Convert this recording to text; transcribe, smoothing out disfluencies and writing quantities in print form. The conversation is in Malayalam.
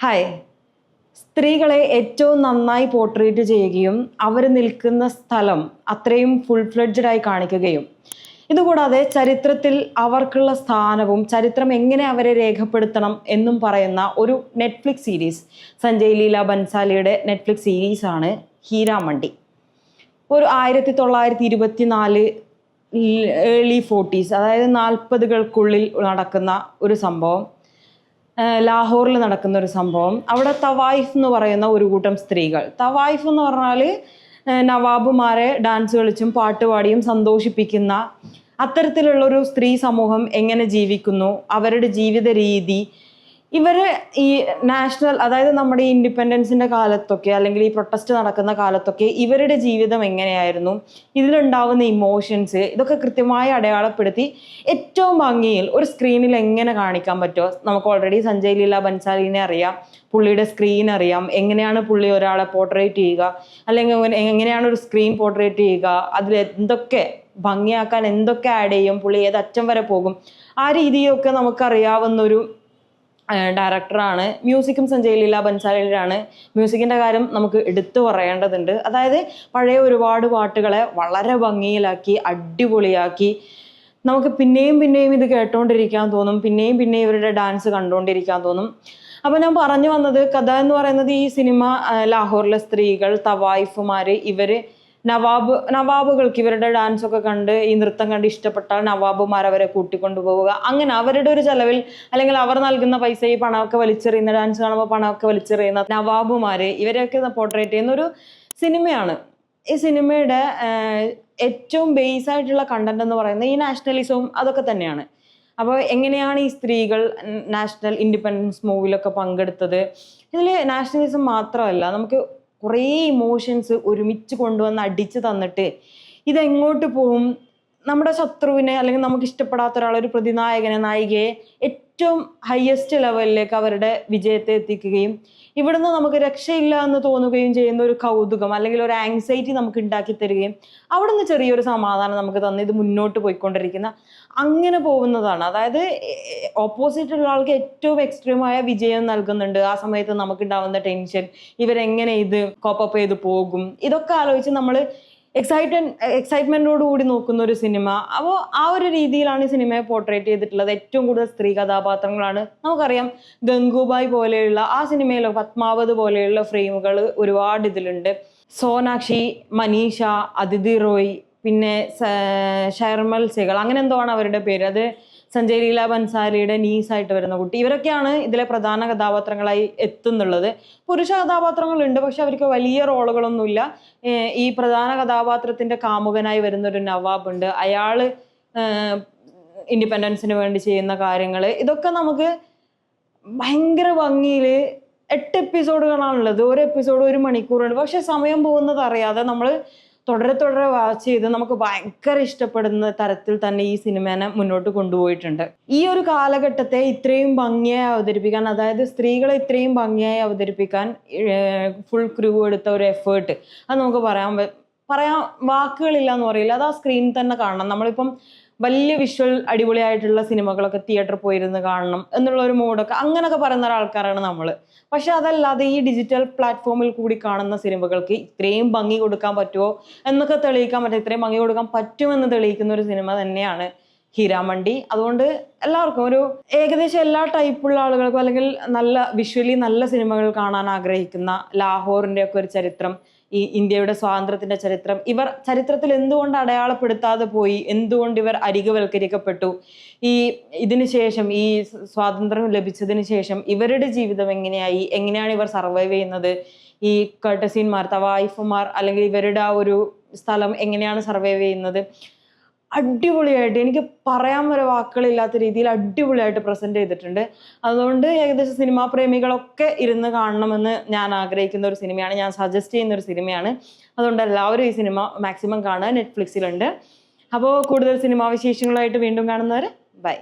ഹായ്. സ്ത്രീകളെ ഏറ്റവും നന്നായി പോർട്രേറ്റ് ചെയ്യുകയും അവർ നിൽക്കുന്ന സ്ഥലം അത്രയും ഫുൾ ഫ്ലെഡ്ജഡ് ആയി കാണിക്കുകയും ഇതുകൂടാതെ ചരിത്രത്തിൽ അവർക്കുള്ള സ്ഥാനവും ചരിത്രം എങ്ങനെ അവരെ രേഖപ്പെടുത്തണം എന്നും പറയുന്ന ഒരു നെറ്റ്ഫ്ലിക്സ് സീരീസ്, സഞ്ജയ് ലീല ബൻസാലിയുടെ നെറ്റ്ഫ്ലിക്സ് സീരീസാണ് ഹീരാമണ്ഡി. ഒരു 1924 ഏർലി 40s, അതായത് 40കൾക്കുള്ളിൽ നടക്കുന്ന ഒരു സംഭവം, ലാഹോറിൽ നടക്കുന്ന ഒരു സംഭവം. അവിടെ തവായിഫ് എന്ന് പറയുന്ന ഒരു കൂട്ടം സ്ത്രീകൾ, തവായിഫ് എന്ന് പറഞ്ഞാൽ നവാബുമാരെ ഡാൻസ് കളിച്ചും പാട്ടുപാടിയും സന്തോഷിപ്പിക്കുന്ന അത്തരത്തിലുള്ളൊരു സ്ത്രീ സമൂഹം എങ്ങനെ ജീവിക്കുന്നു, അവരുടെ ജീവിത രീതി, ഇവര് ഈ നാഷണൽ, അതായത് നമ്മുടെ ഈ ഇൻഡിപെൻഡൻസിന്റെ കാലത്തൊക്കെ അല്ലെങ്കിൽ ഈ പ്രൊട്ടസ്റ്റ് നടക്കുന്ന കാലത്തൊക്കെ ഇവരുടെ ജീവിതം എങ്ങനെയായിരുന്നു, ഇതിലുണ്ടാവുന്ന ഇമോഷൻസ്, ഇതൊക്കെ കൃത്യമായി അടയാളപ്പെടുത്തി ഏറ്റവും ഭംഗിയിൽ ഒരു സ്ക്രീനിൽ എങ്ങനെ കാണിക്കാൻ പറ്റുമോ. നമുക്ക് ഓൾറെഡി സഞ്ജയ് ലീല ബൻസാലിനെ അറിയാം, പുള്ളിയുടെ സ്ക്രീൻ അറിയാം, എങ്ങനെയാണ് പുള്ളി ഒരാളെ പോർട്രേറ്റ് ചെയ്യുക, അല്ലെങ്കിൽ എങ്ങനെയാണ് ഒരു സ്ക്രീൻ പോർട്രേറ്റ് ചെയ്യുക, അതിൽ എന്തൊക്കെ ഭംഗിയാക്കാൻ എന്തൊക്കെ ആഡ് ചെയ്യും, പുള്ളി ഏത് അറ്റം വരെ പോകും, ആ രീതിയൊക്കെ നമുക്കറിയാവുന്നൊരു ഡയറക്ടറാണ്. മ്യൂസിക്കും സഞ്ജയ് ലീല ബൻസാലിയിലാണ്. മ്യൂസിക്കിൻ്റെ കാര്യം നമുക്ക് എടുത്തു പറയേണ്ടതുണ്ട്. അതായത് പഴയ ഒരുപാട് പാട്ടുകളെ വളരെ ഭംഗിയിലാക്കി അടിപൊളിയാക്കി നമുക്ക് പിന്നെയും പിന്നെയും ഇത് കേട്ടോണ്ടിരിക്കാൻ തോന്നും, പിന്നെയും പിന്നെയും ഇവരുടെ ഡാൻസ് കണ്ടുകൊണ്ടിരിക്കാൻ തോന്നും. അപ്പോൾ ഞാൻ പറഞ്ഞു വന്നത്, കഥ എന്ന് പറയുന്നത് ഈ സിനിമ ലാഹോറിലെ സ്ത്രീകൾ, തവായിഫുമാർ, ഇവർ നവാബുകൾക്ക് ഇവരുടെ ഡാൻസ് ഒക്കെ കണ്ട് ഈ നൃത്തം കണ്ട് ഇഷ്ടപ്പെട്ടാൽ നവാബുമാർ അവരെ കൂട്ടിക്കൊണ്ടുപോവുക, അങ്ങനെ അവരുടെ ഒരു ചെലവിൽ അല്ലെങ്കിൽ അവർ നൽകുന്ന പൈസ ഈ പണമൊക്കെ വലിച്ചെറിയുന്ന, ഡാൻസ് കാണുമ്പോൾ പണമൊക്കെ വലിച്ചെറിയുന്ന നവാബുമാർ, ഇവരെയൊക്കെ പോർട്രേറ്റ് ചെയ്യുന്ന ഒരു സിനിമയാണ്. ഈ സിനിമയുടെ ഏറ്റവും ബേസ് ആയിട്ടുള്ള കണ്ടന്റ് എന്ന് പറയുന്നത് ഈ നാഷണലിസവും അതൊക്കെ തന്നെയാണ്. അപ്പോൾ എങ്ങനെയാണ് ഈ സ്ത്രീകൾ നാഷണൽ ഇൻഡിപെൻഡൻസ് മൂവിലൊക്കെ പങ്കെടുത്തത്, ഇതിൽ നാഷണലിസം മാത്രമല്ല, നമുക്ക് കുറേ ഇമോഷൻസ് ഒരുമിച്ച് കൊണ്ടുവന്ന് അടിച്ച് തന്നിട്ട് ഇതെങ്ങോട്ട് പോകും, നമ്മുടെ ശത്രുവിനെ അല്ലെങ്കിൽ നമുക്ക് ഇഷ്ടപ്പെടാത്ത ഒരാളൊരു പ്രതിനായകനെ, നായികയെ ഏറ്റവും ഹയസ്റ്റ് ലെവലിലേക്ക് അവരുടെ വിജയത്തെ എത്തിക്കുകയും ഇവിടുന്ന് നമുക്ക് രക്ഷയില്ല എന്ന് തോന്നുകയും ചെയ്യുന്ന ഒരു കൗതുകം അല്ലെങ്കിൽ ഒരു ആങ്സൈറ്റി നമുക്ക് ഉണ്ടാക്കി തരികയും അവിടുന്ന് ചെറിയൊരു സമാധാനം നമുക്ക് തന്ന് ഇത് മുന്നോട്ട് പോയിക്കൊണ്ടിരിക്കുന്ന അങ്ങനെ പോകുന്നതാണ്. അതായത് ഓപ്പോസിറ്റുള്ള ആൾക്ക് ഏറ്റവും എക്സ്ട്രീമായ വിജയം നൽകുന്നുണ്ട്. ആ സമയത്ത് നമുക്കുണ്ടാവുന്ന ടെൻഷൻ, ഇവരെങ്ങനെ ഇത് കോപ്പപ്പ് ചെയ്ത് പോകും, ഇതൊക്കെ ആലോചിച്ച് നമ്മൾ എക്സൈറ്റ്മെന്റോട് കൂടി നോക്കുന്ന ഒരു സിനിമ. അപ്പോൾ ആ ഒരു രീതിയിലാണ് ഈ സിനിമയെ പോർട്രേറ്റ് ചെയ്തിട്ടുള്ളത്. ഏറ്റവും കൂടുതൽ സ്ത്രീ കഥാപാത്രങ്ങളാണ്. നമുക്കറിയാം ഗംഗൂബായ് പോലെയുള്ള ആ സിനിമയിലോ പത്മാവത് പോലെയുള്ള ഫ്രെയിമുകൾ ഒരുപാട് ഇതിലുണ്ട്. സോനാക്ഷി, മനീഷ, അതിഥി റോയ്, പിന്നെ ഷർമൽ സെഹ്ഗൽ, അങ്ങനെ എന്തോ ആണ് അവരുടെ പേര്. അത് സഞ്ജയ് ലീല ബൻസാലിയുടെ നീസായിട്ട് വരുന്ന കുട്ടി. ഇവരൊക്കെയാണ് ഇതിലെ പ്രധാന കഥാപാത്രങ്ങളായി എത്തുന്നുള്ളത്. പുരുഷ കഥാപാത്രങ്ങളുണ്ട്, പക്ഷെ അവർക്ക് വലിയ റോളുകളൊന്നുമില്ല. ഈ പ്രധാന കഥാപാത്രത്തിന്റെ കാമുകനായി വരുന്ന ഒരു നവാബ് ഉണ്ട്. അയാള് ഇൻഡിപെൻഡൻസിന് വേണ്ടി ചെയ്യുന്ന കാര്യങ്ങൾ, ഇതൊക്കെ നമുക്ക് ഭയങ്കര ഭംഗിയിൽ 8 എപ്പിസോഡുകളാണുള്ളത്. ഒരു എപ്പിസോഡ് 1 മണിക്കൂറുണ്ട്. പക്ഷെ സമയം പോകുന്നത് അറിയാതെ നമ്മൾ തുടരെ വാച്ച് ചെയ്ത് നമുക്ക് ഭയങ്കര ഇഷ്ടപ്പെടുന്ന തരത്തിൽ തന്നെ ഈ സിനിമേനെ മുന്നോട്ട് കൊണ്ടുപോയിട്ടുണ്ട്. ഈ ഒരു കാലഘട്ടത്തെ ഇത്രയും ഭംഗിയായി അവതരിപ്പിക്കാൻ, അതായത് സ്ത്രീകളെ ഇത്രയും ഭംഗിയായി അവതരിപ്പിക്കാൻ ഫുൾ ക്രൂ എടുത്ത ഒരു എഫേർട്ട്, അത് നമുക്ക് പറയാൻ വാക്കുകളില്ല എന്ന് പറയില്ല. അത് ആ സ്ക്രീനിൽ തന്നെ കാണണം. നമ്മളിപ്പം വലിയ വിഷ്വൽ അടിപൊളിയായിട്ടുള്ള സിനിമകളൊക്കെ തിയേറ്ററിൽ പോയിരുന്ന് കാണണം എന്നുള്ള ഒരു മൂഡൊക്കെ അങ്ങനെയൊക്കെ പറയുന്ന ഒരാൾക്കാരാണ് നമ്മൾ. പക്ഷെ അതല്ലാതെ ഈ ഡിജിറ്റൽ പ്ലാറ്റ്ഫോമിൽ കൂടി കാണുന്ന സിനിമകൾക്ക് ഇത്രയും ഭംഗി കൊടുക്കാൻ പറ്റുമോ എന്നൊക്കെ തെളിയിക്കാൻ പറ്റും. ഇത്രയും ഭംഗി കൊടുക്കാൻ പറ്റുമെന്ന് തെളിയിക്കുന്ന ഒരു സിനിമ തന്നെയാണ് ഹീരാമണ്ഡി. അതുകൊണ്ട് എല്ലാവർക്കും ഒരു ഏകദേശം എല്ലാ ടൈപ്പുള്ള ആളുകൾക്കും, അല്ലെങ്കിൽ നല്ല വിഷ്വലി നല്ല സിനിമകൾ കാണാൻ ആഗ്രഹിക്കുന്ന, ലാഹോറിന്റെ ഒക്കെ ഒരു ചരിത്രം, ഈ ഇന്ത്യയുടെ സ്വാതന്ത്ര്യത്തിന്റെ ചരിത്രം, ഇവർ ചരിത്രത്തിൽ എന്തുകൊണ്ട് അടയാളപ്പെടുത്താതെ പോയി, എന്തുകൊണ്ട് ഇവർ അരികവൽക്കരിക്കപ്പെട്ടു, ഇതിന് ശേഷം ഈ സ്വാതന്ത്ര്യം ലഭിച്ചതിന് ശേഷം ഇവരുടെ ജീവിതം എങ്ങനെയാണ് ഇവർ സർവൈവ് ചെയ്യുന്നത്, ഈ കർട്ടസീന്മാർ, തവായിഫുമാർ, അല്ലെങ്കിൽ ഇവരുടെ ആ ഒരു സ്ഥലം എങ്ങനെയാണ് സർവൈവ് ചെയ്യുന്നത്, അടിപൊളിയായിട്ട്, എനിക്ക് പറയാൻ വരെ വാക്കുകളില്ലാത്ത രീതിയിൽ അടിപൊളിയായിട്ട് പ്രസന്റ് ചെയ്തിട്ടുണ്ട്. അതുകൊണ്ട് ഏകദേശം സിനിമാ പ്രേമികളൊക്കെ ഇരുന്ന് കാണണമെന്ന് ഞാൻ ആഗ്രഹിക്കുന്ന ഒരു സിനിമയാണ്, ഞാൻ സജസ്റ്റ് ചെയ്യുന്ന ഒരു സിനിമയാണ്. അതുകൊണ്ട് എല്ലാവരും ഈ സിനിമ മാക്സിമം കാണുക. നെറ്റ്ഫ്ലിക്സിലുണ്ട്. അപ്പോൾ കൂടുതൽ സിനിമാ വിശേഷങ്ങളായിട്ട് വീണ്ടും കാണുന്നവരെ ബൈ.